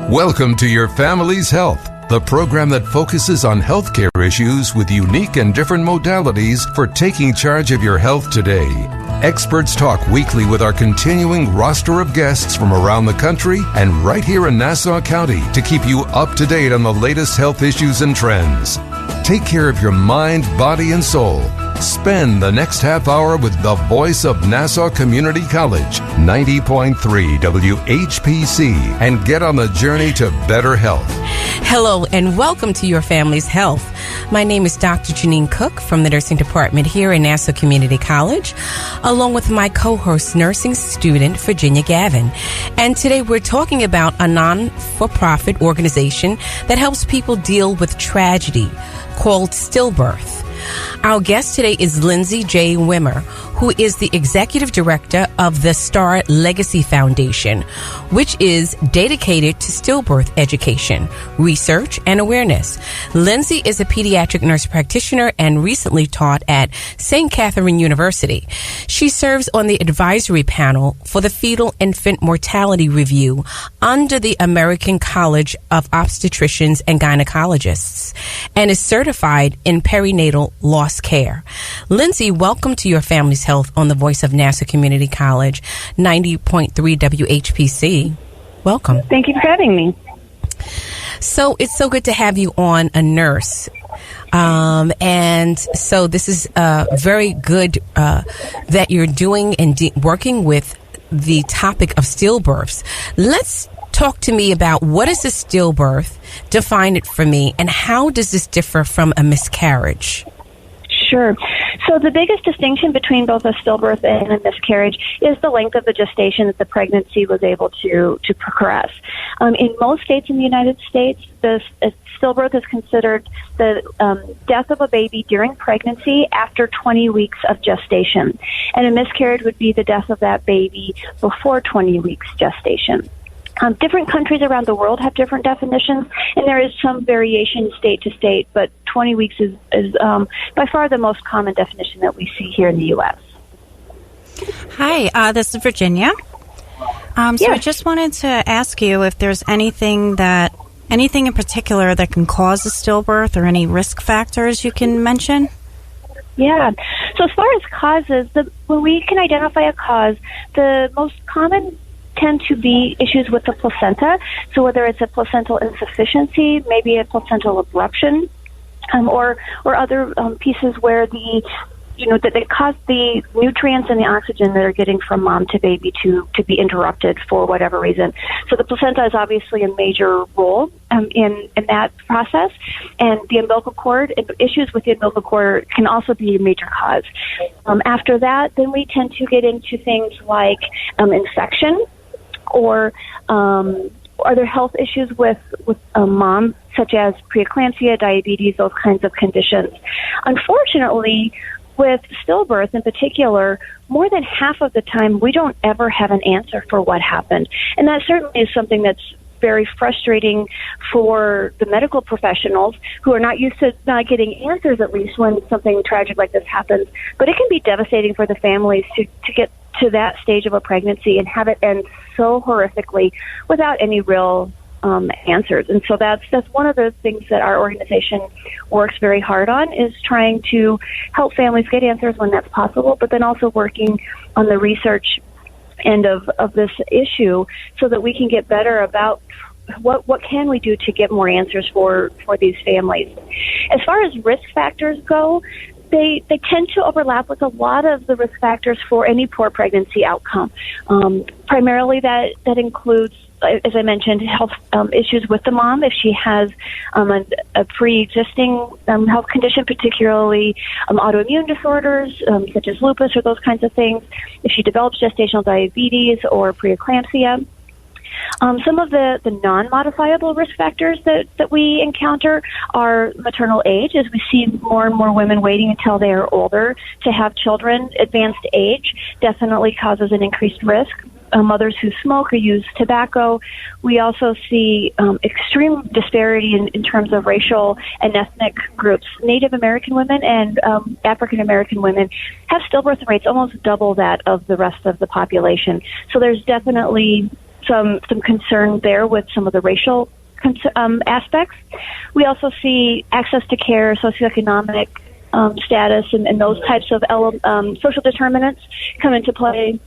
Welcome to Your Family's Health, the program that focuses on healthcare issues with unique and different modalities for taking charge of your health today. Experts talk weekly with our continuing roster of guests from around the country and right here in Nassau County to keep you up to date on the latest health issues and trends. Take care of your mind, body, and soul. Spend the next half hour with the voice of Nassau Community College, 90.3 WHPC, and get on the journey to better health. Hello, and welcome to Your Family's Health. My name is Dr. Jeanine Cook from the nursing department here in Nassau Community College, along with my co-host, nursing student Virginia Gavin. And today we're talking about a non-for-profit organization that helps people deal with tragedy called Stillbirth. Our guest today is Lindsey J. Wimmer, who is the executive director of the Star Legacy Foundation, which is dedicated to stillbirth education, research, and awareness. Lindsey is a pediatric nurse practitioner and recently taught at St. Catherine University. She serves on the advisory panel for the Fetal Infant Mortality Review under the American College of Obstetricians and Gynecologists and is certified in perinatal loss care. Lindsey, welcome to Your Family's Health on the Voice of Nassau Community College, 90.3 WHPC. Welcome. Thank you for having me. So it's so good to have you on, a nurse. And so this is very good that you're doing and working with the topic of stillbirths. Let's talk to me about what is a stillbirth, define it for me, and how does this differ from a miscarriage? Sure. So the biggest distinction between both a stillbirth and a miscarriage is the length of the gestation that the pregnancy was able to progress. In most states in the United States, a stillbirth is considered the death of a baby during pregnancy after 20 weeks of gestation. And a miscarriage would be the death of that baby before 20 weeks gestation. Different countries around the world have different definitions, and there is some variation state to state, but 20 weeks is by far the most common definition that we see here in the U.S. Hi, this is Virginia. So I just wanted to ask you if there's anything in particular that can cause a stillbirth or any risk factors you can mention? Yeah. So as far as causes, when we can identify a cause, the most common tend to be issues with the placenta. So whether it's a placental insufficiency, maybe a placental abruption, or other pieces where that they cause the nutrients and the oxygen that are getting from mom to baby to be interrupted for whatever reason. So the placenta is obviously a major role in that process, and the umbilical cord, issues with the umbilical cord can also be a major cause. After that, then we tend to get into things like infection, or are there health issues with mom, such as preeclampsia, diabetes, those kinds of conditions. Unfortunately, with stillbirth in particular, more than half of the time we don't ever have an answer for what happened. And that certainly is something that's very frustrating for the medical professionals who are not used to not getting answers, at least when something tragic like this happens. But it can be devastating for the families to get to that stage of a pregnancy and have it end so horrifically without any real answers. And so that's one of the things that our organization works very hard on, is trying to help families get answers when that's possible, but then also working on the research end of this issue so that we can get better about what can we do to get more answers for these families. As far as risk factors go, they tend to overlap with a lot of the risk factors for any poor pregnancy outcome. Primarily that includes, as I mentioned, health issues with the mom. If she has a pre-existing health condition, particularly autoimmune disorders such as lupus or those kinds of things. If she develops gestational diabetes or preeclampsia. Some of the non-modifiable risk factors that we encounter are maternal age, as we see more and more women waiting until they are older to have children. Advanced age definitely causes an increased risk. Mothers who smoke or use tobacco. We also see extreme disparity in terms of racial and ethnic groups. Native American women and African American women have stillbirth rates almost double that of the rest of the population. So there's definitely some concern there with some of the racial aspects. We also see access to care, socioeconomic status, and those types of social determinants come into play.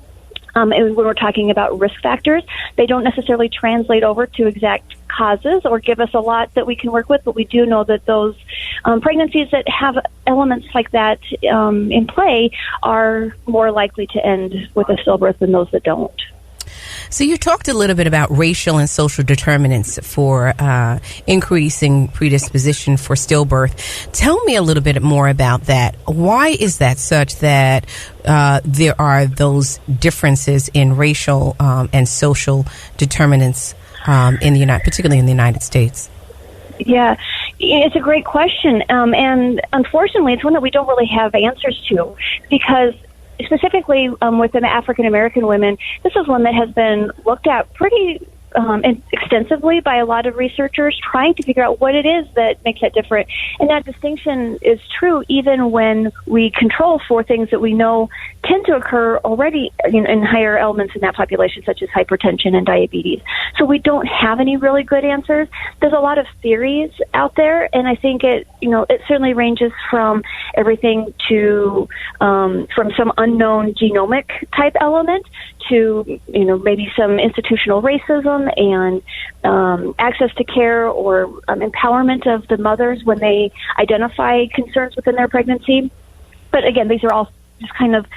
And when we're talking about risk factors, they don't necessarily translate over to exact causes or give us a lot that we can work with, but we do know that those pregnancies that have elements like that in play are more likely to end with a stillbirth than those that don't. So you talked a little bit about racial and social determinants for increasing predisposition for stillbirth. Tell me a little bit more about that. Why is that such that there are those differences in racial and social determinants particularly in the United States? Yeah, it's a great question, and unfortunately, it's one that we don't really have answers to, because specifically with the African American women, this is one that has been looked at pretty extensively by a lot of researchers, trying to figure out what it is that makes that different. And that distinction is true even when we control for things that we know tend to occur already in higher elements in that population, such as hypertension and diabetes. So we don't have any really good answers. There's a lot of theories out there, and I think it certainly ranges from everything to from some unknown genomic type element to maybe some institutional racism and access to care or empowerment of the mothers when they identify concerns within their pregnancy. But again, these are all just kind of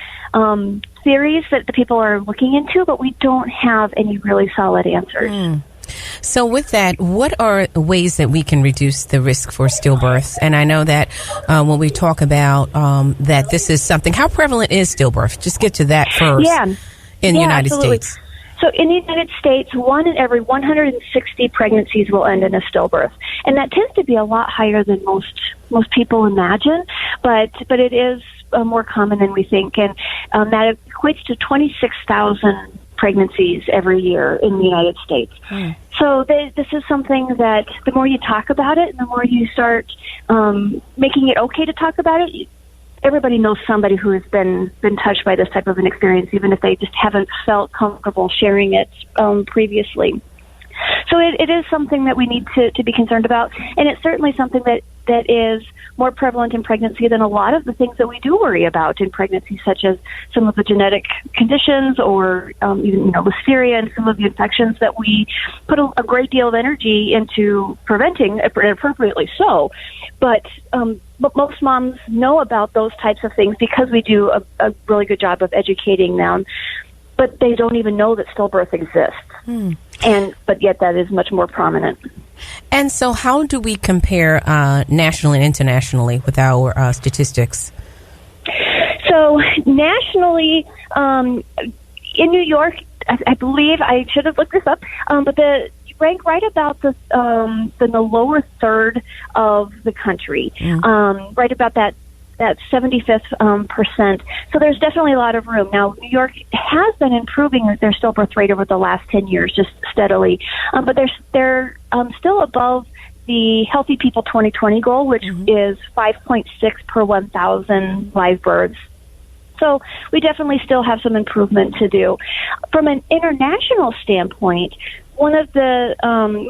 theories that the people are looking into, but we don't have any really solid answers. So with that, what are ways that we can reduce the risk for stillbirths? And I know that when we talk about that this is something, how prevalent is stillbirth? Just get to that first. In the United States. So in the United States, 1 in every 160 pregnancies will end in a stillbirth. And that tends to be a lot higher than most people imagine, but it is more common than we think. And that equates to 26,000 pregnancies every year in the United States. So this is something that the more you talk about it and the more you start making it okay to talk about it, everybody knows somebody who has been touched by this type of an experience, even if they just haven't felt comfortable sharing it previously. So it is something that we need to be concerned about, and it's certainly something that is more prevalent in pregnancy than a lot of the things that we do worry about in pregnancy, such as some of the genetic conditions or even listeria and some of the infections that we put a great deal of energy into preventing, appropriately so. But most moms know about those types of things because we do a really good job of educating them, but they don't even know that stillbirth exists. But yet that is much more prominent. And so how do we compare nationally and internationally with our statistics? So nationally, in New York, I believe, I should have looked this up, but the rank right about the lower third of the country, right about that 75th percent. So there's definitely a lot of room. Now, New York has been improving their stillbirth rate over the last 10 years, just steadily, but they're still above the Healthy People 2020 goal, which is 5.6 per 1,000 live births. So we definitely still have some improvement to do. From an international standpoint, one of the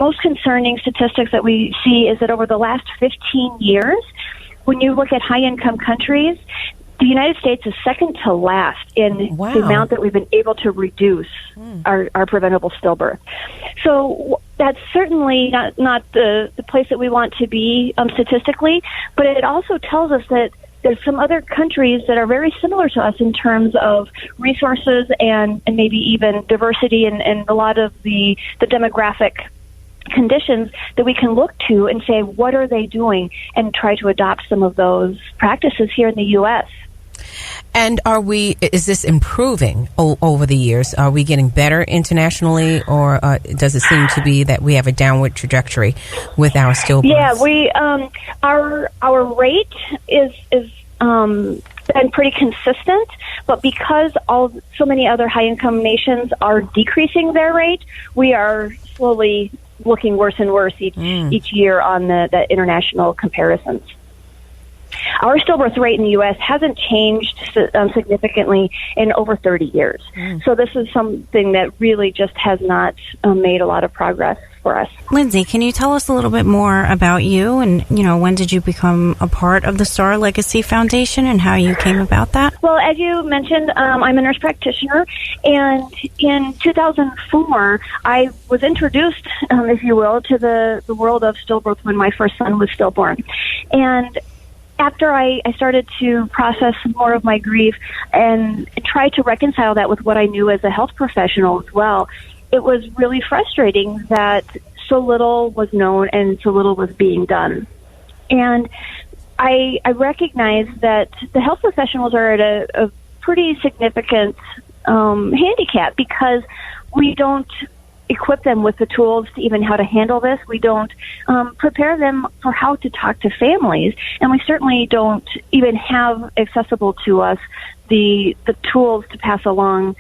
most concerning statistics that we see is that over the last 15 years, when you look at high-income countries, the United States is second to last in the amount that we've been able to reduce our preventable stillbirth. So that's certainly not the place that we want to be statistically, but it also tells us that there's some other countries that are very similar to us in terms of resources and maybe even diversity and a lot of the demographic conditions that we can look to and say, what are they doing, and try to adopt some of those practices here in the U.S. And is this improving over the years? Are we getting better internationally, or does it seem to be that we have a downward trajectory with our stillbirths? Yeah, we our rate is been pretty consistent, but because so many other high-income nations are decreasing their rate, we are slowly looking worse and worse each year on the international comparisons. our stillbirth rate in the U.S. hasn't changed significantly in over 30 years. So this is something that really just has not made a lot of progress for us. Lindsey, can you tell us a little bit more about you and, when did you become a part of the Star Legacy Foundation and how you came about that? Well, as you mentioned, I'm a nurse practitioner, and in 2004, I was introduced, if you will, to the world of stillbirth when my first son was stillborn. And after I started to process more of my grief and try to reconcile that with what I knew as a health professional as well, it was really frustrating that so little was known and so little was being done. And I recognize that the health professionals are at a pretty significant handicap because we don't equip them with the tools to even how to handle this. We don't prepare them for how to talk to families, and we certainly don't even have accessible to us the tools to pass along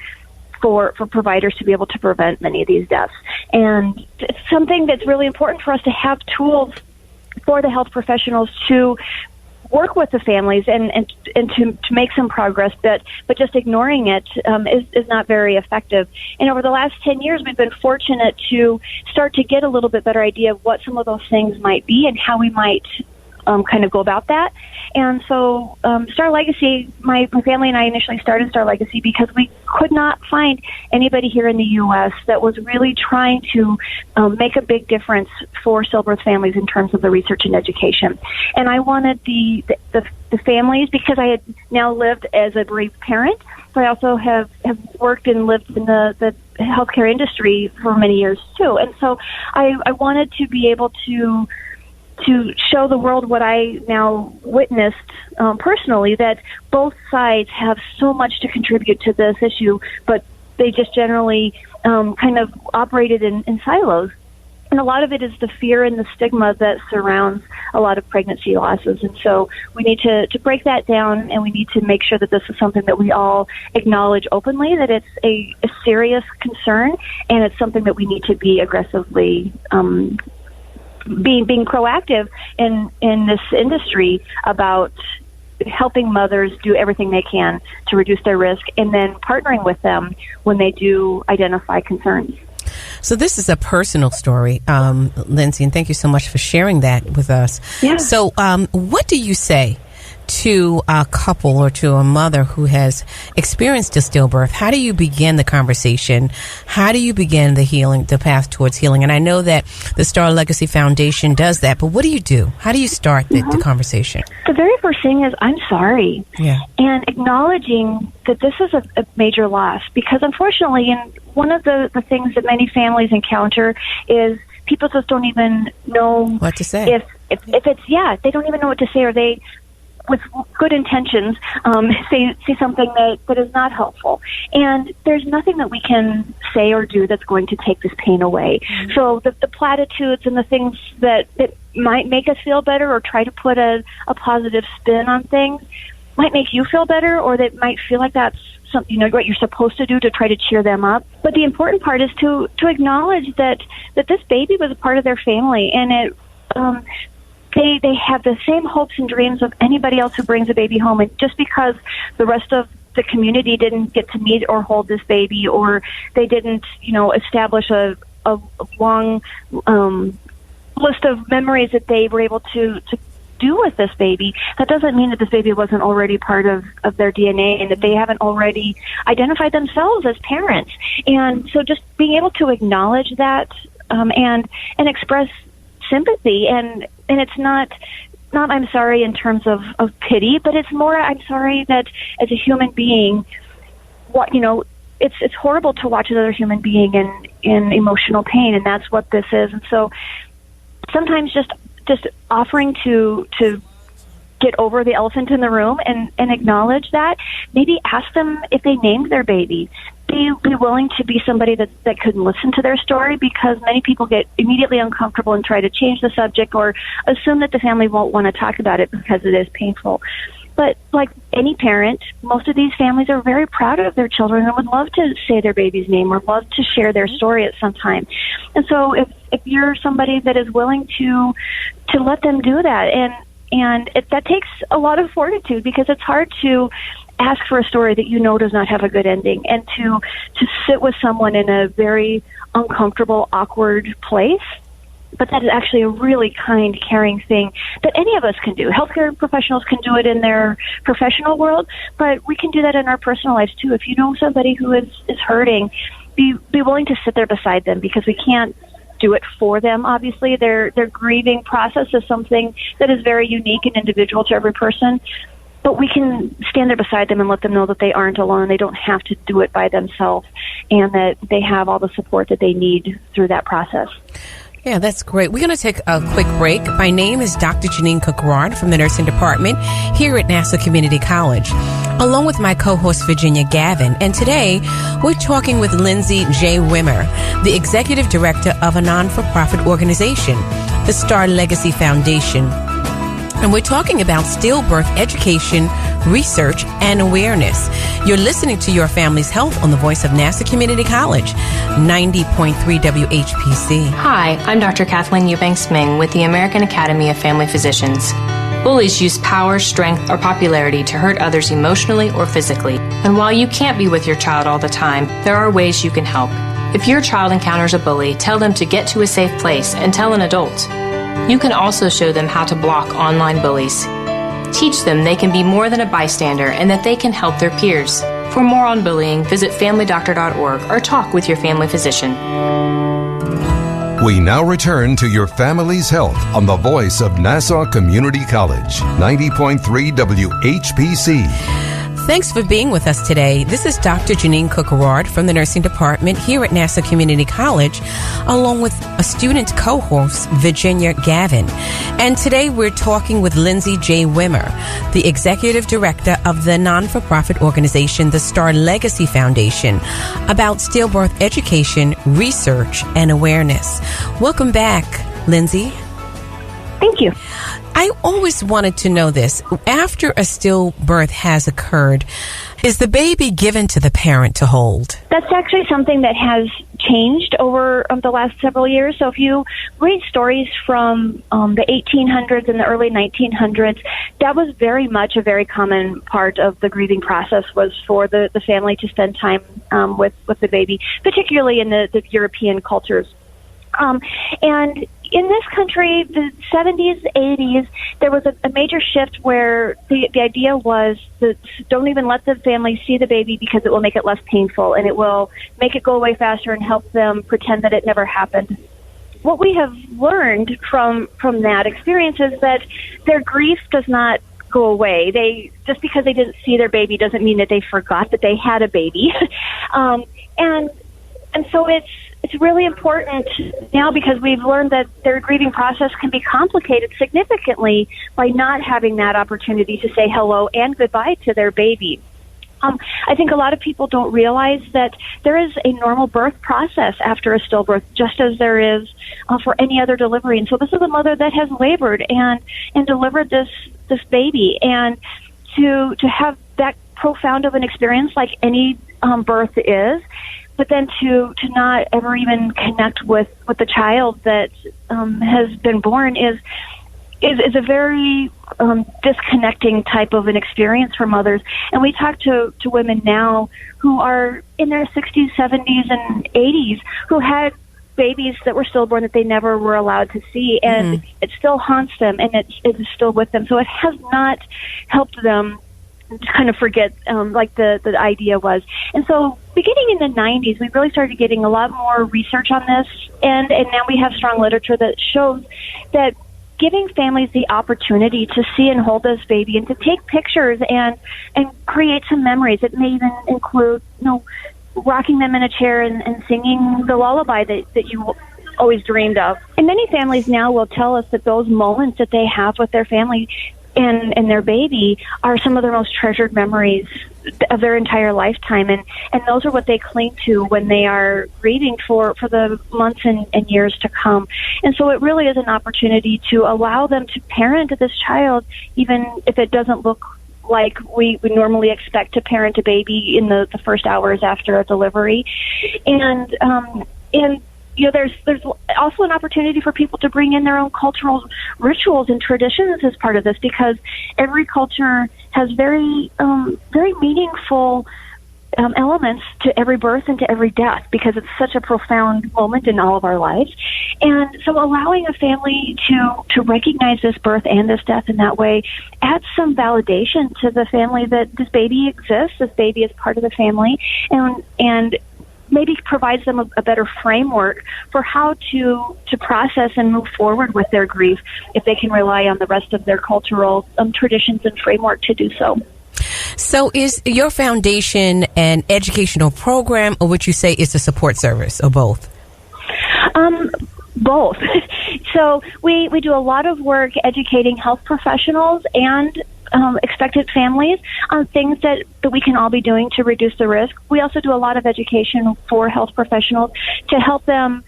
for providers to be able to prevent many of these deaths. And it's something that's really important for us to have tools for the health professionals to work with the families and to make some progress, but just ignoring it is not very effective. And over the last 10 years, we've been fortunate to start to get a little bit better idea of what some of those things might be and how we might kind of go about that. And so Star Legacy, my family and I initially started Star Legacy because we could not find anybody here in the U.S. that was really trying to make a big difference for stillbirth families in terms of the research and education. And I wanted the families, because I had now lived as a bereaved parent, so I also have worked and lived in the healthcare industry for many years too. And so I wanted to be able to show the world what I now witnessed personally, that both sides have so much to contribute to this issue, but they just generally kind of operated in silos. And a lot of it is the fear and the stigma that surrounds a lot of pregnancy losses. And so we need to break that down, and we need to make sure that this is something that we all acknowledge openly, that it's a serious concern, and it's something that we need to be aggressively being proactive in this industry about helping mothers do everything they can to reduce their risk, and then partnering with them when they do identify concerns. So this is a personal story, Lindsey, and thank you so much for sharing that with us. Yeah. So what do you say to a couple or to a mother who has experienced a stillbirth? How do you begin the conversation? How do you begin the path towards healing? And I know that the Star Legacy Foundation does that, but what do you do? How do you start the conversation? The very first thing is, I'm sorry. Yeah. And acknowledging that this is a major loss, because unfortunately, one of the things that many families encounter is people just don't even know what to say. If it's, they don't even know what to say, or they, with good intentions, say something that is not helpful. And there's nothing that we can say or do that's going to take this pain away. Mm-hmm. So the platitudes and the things that might make us feel better or try to put a positive spin on things might make you feel better, or that might feel like that's something, what you're supposed to do to try to cheer them up. But the important part is to acknowledge that this baby was a part of their family, and it they have the same hopes and dreams of anybody else who brings a baby home. And just because the rest of the community didn't get to meet or hold this baby, or they didn't, establish a long list of memories that they were able to do with this baby, that doesn't mean that this baby wasn't already part of their DNA, and that they haven't already identified themselves as parents. And so just being able to acknowledge that and express sympathy, and it's not I'm sorry in terms of pity, but it's more I'm sorry that as a human being, it's horrible to watch another human being in emotional pain, and that's what this is. And so sometimes just offering to get over the elephant in the room and acknowledge that, maybe ask them if they named their baby. Be willing to be somebody that could listen to their story, because many people get immediately uncomfortable and try to change the subject or assume that the family won't want to talk about it because it is painful. But like any parent, most of these families are very proud of their children and would love to say their baby's name or love to share their story at some time. And so if you're somebody that is willing to let them do that, And that takes a lot of fortitude, because it's hard to ask for a story that you know does not have a good ending, and to sit with someone in a very uncomfortable, awkward place. But that is actually a really kind, caring thing that any of us can do. Healthcare professionals can do it in their professional world, but we can do that in our personal lives too. If you know somebody who is hurting, be willing to sit there beside them, because we can't do it for them. Obviously, their grieving process is something that is very unique and individual to every person. But we can stand there beside them and let them know that they aren't alone. They don't have to do it by themselves, and that they have all the support that they need through that process. Yeah, that's great. We're going to take a quick break. My name is Dr. Jeanine Cook-Garard from the nursing department here at Nassau Community College, along with my co-host Virginia Gavin. And today, we're talking with Lindsey J. Wimmer, the executive director of a non-for-profit organization, the Star Legacy Foundation. And we're talking about stillbirth education, research, and awareness. You're listening to Your Family's Health on the voice of Nassau Community College, 90.3 WHPC. Hi, I'm Dr. Kathleen Eubanks-Ming with the American Academy of Family Physicians. Bullies use power, strength, or popularity to hurt others emotionally or physically. And while you can't be with your child all the time, there are ways you can help. If your child encounters a bully, tell them to get to a safe place and tell an adult. You can also show them how to block online bullies. Teach them they can be more than a bystander and that they can help their peers. For more on bullying, visit familydoctor.org or talk with your family physician. We now return to Your Family's Health on the voice of Nassau Community College, 90.3 WHPC. Thanks for being with us today. This is Dr. Jeanine Cook-Garard from the nursing department here at Nassau Community College, along with a student co-host, Virginia Gavin. And today we're talking with Lindsey J. Wimmer, the executive director of the non-for-profit organization, the Star Legacy Foundation, about stillbirth education, research, and awareness. Welcome back, Lindsey. Thank you. I always wanted to know this. After a stillbirth has occurred, is the baby given to the parent to hold? That's actually something that has changed over the last several years. So if you read stories from the 1800s and the early 1900s, that was very much a very common part of the grieving process, was for the family to spend time with the baby, particularly in the European cultures. And in this country, the 70s, 80s, there was a major shift where the idea was that don't even let the family see the baby, because it will make it less painful and it will make it go away faster and help them pretend that it never happened. What we have learned from that experience is that their grief does not go away. Just because they didn't see their baby doesn't mean that they forgot that they had a baby. And so it's really important now, because we've learned that their grieving process can be complicated significantly by not having that opportunity to say hello and goodbye to their baby. I think a lot of people don't realize that there is a normal birth process after a stillbirth, just as there is for any other delivery. And so this is a mother that has labored and delivered this baby, and to have that profound of an experience like any birth is, but then to not ever even connect with the child that has been born is a very disconnecting type of an experience for mothers. And we talk to women now who are in their 60s, 70s, and 80s who had babies that were stillborn that they never were allowed to see, and it still haunts them, and it's still with them. So it has not helped them kind of forget like the idea was. And so beginning in the 90s, we really started getting a lot more research on this, and now we have strong literature that shows that giving families the opportunity to see and hold this baby and to take pictures and create some memories. It may even include, rocking them in a chair and singing the lullaby that you always dreamed of. And many families now will tell us that those moments that they have with their family and their baby are some of their most treasured memories of their entire lifetime, and those are what they cling to when they are grieving for the months and years to come. And so it really is an opportunity to allow them to parent this child, even if it doesn't look like we normally expect to parent a baby in the first hours after a delivery. And there's also an opportunity for people to bring in their own cultural rituals and traditions as part of this, because every culture has very meaningful elements to every birth and to every death, because it's such a profound moment in all of our lives. And so allowing a family to recognize this birth and this death in that way adds some validation to the family that this baby exists, this baby is part of the family, and maybe provides them a better framework for how to process and move forward with their grief if they can rely on the rest of their cultural traditions and framework to do so. So is your foundation an educational program, or would you say it's a support service, or both? Both. So we do a lot of work educating health professionals and expectant families on things that we can all be doing to reduce the risk. We also do a lot of education for health professionals to help them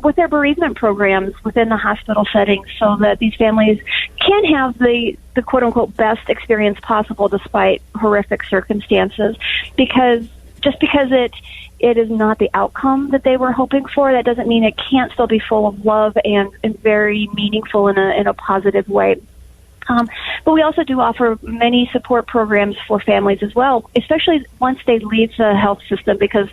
with their bereavement programs within the hospital setting, so that these families can have the quote-unquote best experience possible despite horrific circumstances. Because just because it is not the outcome that they were hoping for, that doesn't mean it can't still be full of love and very meaningful in a positive way. But we also do offer many support programs for families as well, especially once they leave the health system, because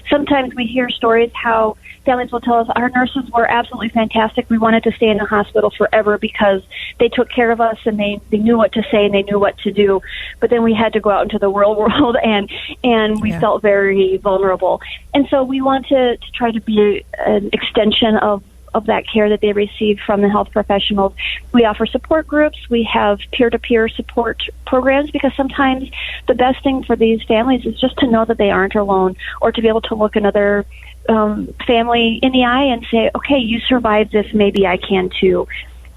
sometimes we hear stories how families will tell us, our nurses were absolutely fantastic. We wanted to stay in the hospital forever because they took care of us and they knew what to say and they knew what to do. But then we had to go out into the real world and we felt very vulnerable. And so we want to try to be an extension of that care that they receive from the health professionals. We offer support groups. We have peer-to-peer support programs, because sometimes the best thing for these families is just to know that they aren't alone, or to be able to look another family in the eye and say, okay, you survived this, maybe I can too.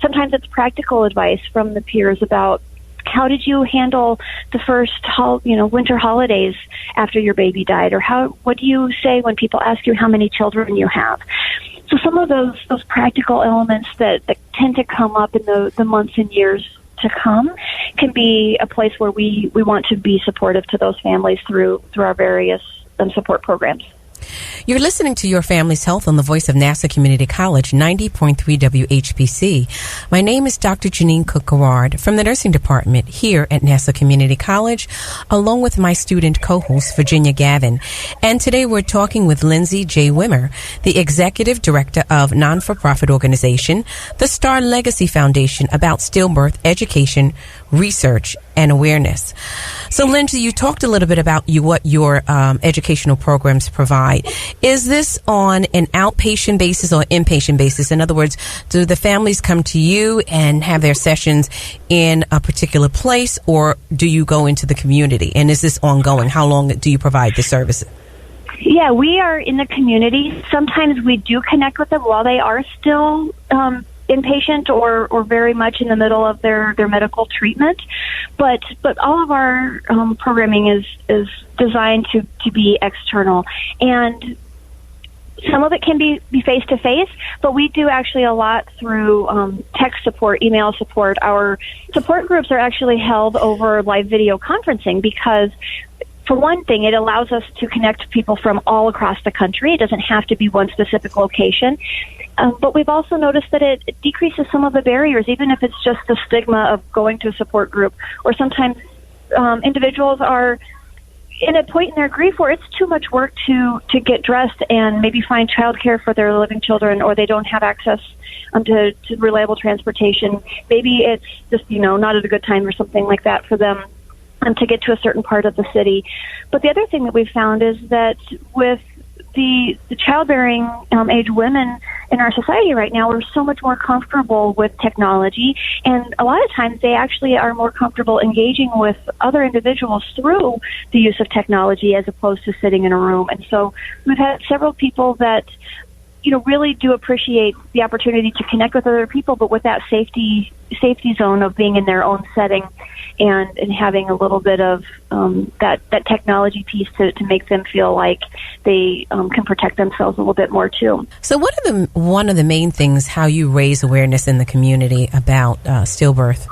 Sometimes it's practical advice from the peers about how did you handle the first winter holidays after your baby died, or what do you say when people ask you how many children you have. So some of those practical elements that tend to come up in the months and years to come can be a place where we want to be supportive to those families through our various support programs. You're listening to Your Family's Health on the voice of Nassau Community College, 90.3 WHPC. My name is Dr. Jeanine Cook-Garard from the nursing department here at Nassau Community College, along with my student co-host, Virginia Gavin. And today we're talking with Lindsey J. Wimmer, the executive director of non-for-profit organization, the Star Legacy Foundation, about stillbirth education, research, and awareness. So, Lindsey, you talked a little bit about what your educational programs provide. Is this on an outpatient basis or inpatient basis? In other words, do the families come to you and have their sessions in a particular place, or do you go into the community? And is this ongoing? How long do you provide the service? Yeah, we are in the community. Sometimes we do connect with them while they are still inpatient or very much in the middle of their medical treatment, but all of our programming is designed to be external, and some of it can be face to face, but we do actually a lot through text support, email support. Our support groups are actually held over live video conferencing, because for one thing, it allows us to connect people from all across the country. It doesn't have to be one specific location. But we've also noticed that it decreases some of the barriers, even if it's just the stigma of going to a support group. Or sometimes individuals are in a point in their grief where it's too much work to get dressed and maybe find childcare for their living children, or they don't have access to reliable transportation. Maybe it's just, not at a good time or something like that for them to get to a certain part of the city. But the other thing that we've found is that with the childbearing age women in our society right now are so much more comfortable with technology, and a lot of times they actually are more comfortable engaging with other individuals through the use of technology as opposed to sitting in a room. And so we've had several people that really do appreciate the opportunity to connect with other people, but with that safety zone of being in their own setting and having a little bit of that technology piece to make them feel like they can protect themselves a little bit more too. So what are one of the main things how you raise awareness in the community about stillbirth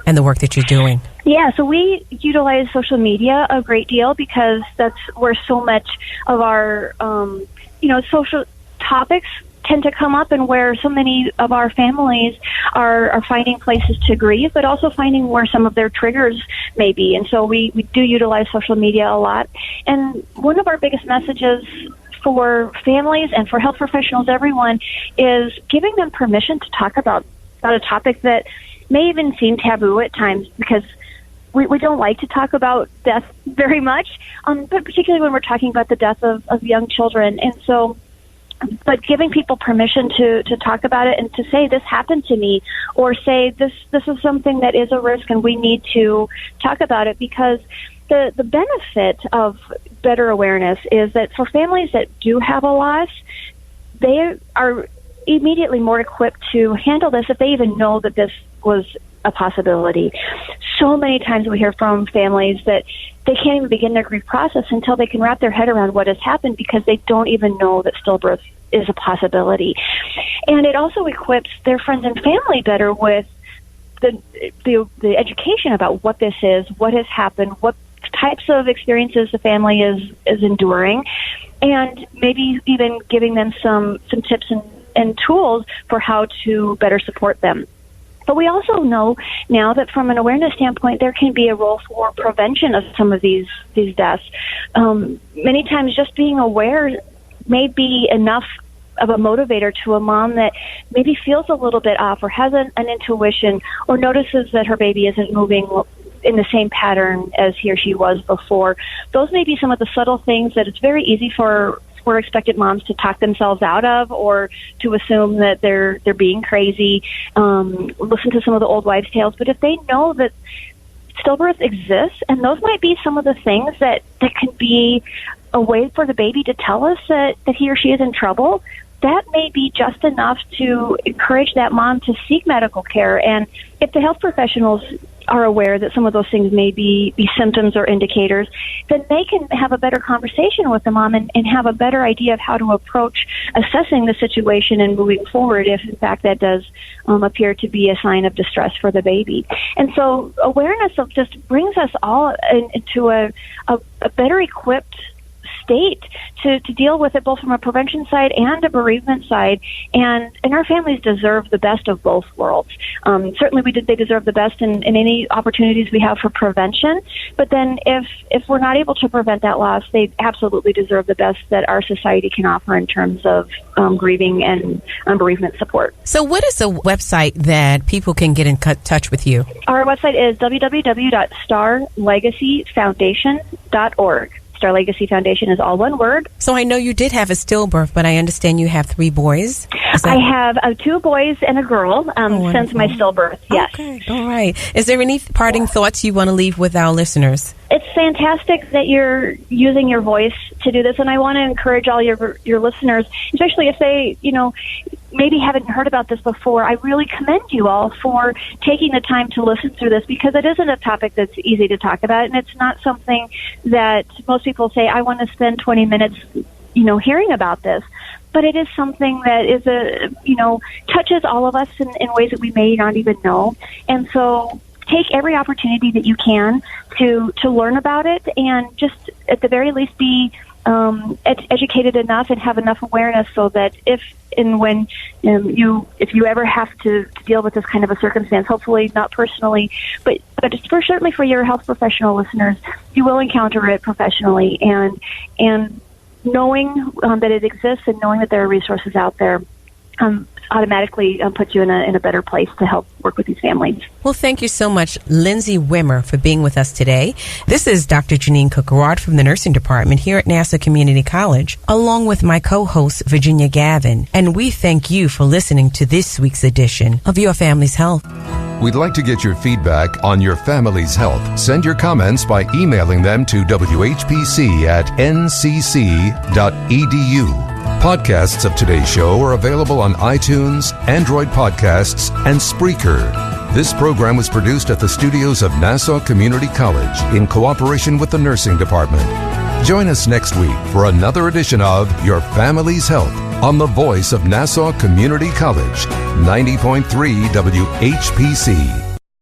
and the work that you're doing? Yeah, so we utilize social media a great deal, because that's where so much of our topics tend to come up and where so many of our families are finding places to grieve, but also finding where some of their triggers may be. And so we do utilize social media a lot. And one of our biggest messages for families and for health professionals, everyone, is giving them permission to talk about a topic that may even seem taboo at times, because we don't like to talk about death very much, but particularly when we're talking about the death of young children. And so, but giving people permission to talk about it and to say, this happened to me, or say, this is something that is a risk and we need to talk about it, because the benefit of better awareness is that for families that do have a loss, they are immediately more equipped to handle this if they even know that this was a possibility. So many times we hear from families that they can't even begin their grief process until they can wrap their head around what has happened, because they don't even know that stillbirth is a possibility. And it also equips their friends and family better with the education about what this is, what has happened, what types of experiences the family is enduring, and maybe even giving them some tips and tools for how to better support them. But we also know now that from an awareness standpoint, there can be a role for prevention of some of these deaths. Many times just being aware may be enough of a motivator to a mom that maybe feels a little bit off, or has an intuition, or notices that her baby isn't moving in the same pattern as he or she was before. Those may be some of the subtle things that it's very easy for expectant moms to talk themselves out of, or to assume that they're being crazy, listen to some of the old wives' tales. But if they know that stillbirth exists, and those might be some of the things that can be a way for the baby to tell us that he or she is in trouble, that may be just enough to encourage that mom to seek medical care. And if the health professionals are aware that some of those things may be symptoms or indicators, then they can have a better conversation with the mom and have a better idea of how to approach assessing the situation and moving forward if, in fact, that does appear to be a sign of distress for the baby. And so awareness of just brings us all into a better equipped state to deal with it, both from a prevention side and a bereavement side. And our families deserve the best of both worlds. Certainly they deserve the best in any opportunities we have for prevention. But then if we're not able to prevent that loss, they absolutely deserve the best that our society can offer in terms of grieving and bereavement support. So what is a website that people can get in touch with you? Our website is www.starlegacyfoundation.org. Our Legacy Foundation is all one word. So I know you did have a stillbirth, but I understand you have 3 boys. I have 2 boys and a girl since my stillbirth, yes. Okay, all right. Is there any parting thoughts you want to leave with our listeners? It's fantastic that you're using your voice to do this, and I want to encourage all your listeners, especially if they, maybe haven't heard about this before. I really commend you all for taking the time to listen through this, because it isn't a topic that's easy to talk about, and it's not something that most people say, I want to spend 20 minutes, hearing about this. But it is something that is touches all of us in ways that we may not even know. And so take every opportunity that you can to learn about it, and just at the very least be educated enough and have enough awareness so that if you ever have to deal with this kind of a circumstance, hopefully not personally, but it's certainly for your health professional listeners, you will encounter it professionally, and knowing that it exists and knowing that there are resources out there automatically puts you in a better place to help work with these families. Well, thank you so much, Lindsey Wimmer, for being with us today. This is Dr. Jeanine Cook-Garard from the Nursing Department here at Nassau Community College, along with my co-host, Virginia Gavin. And we thank you for listening to this week's edition of Your Family's Health. We'd like to get your feedback on your family's health. Send your comments by emailing them to whpc@ncc.edu. Podcasts of today's show are available on iTunes, Android Podcasts, and Spreaker. This program was produced at the studios of Nassau Community College in cooperation with the Nursing Department. Join us next week for another edition of Your Family's Health on the voice of Nassau Community College, 90.3 WHPC.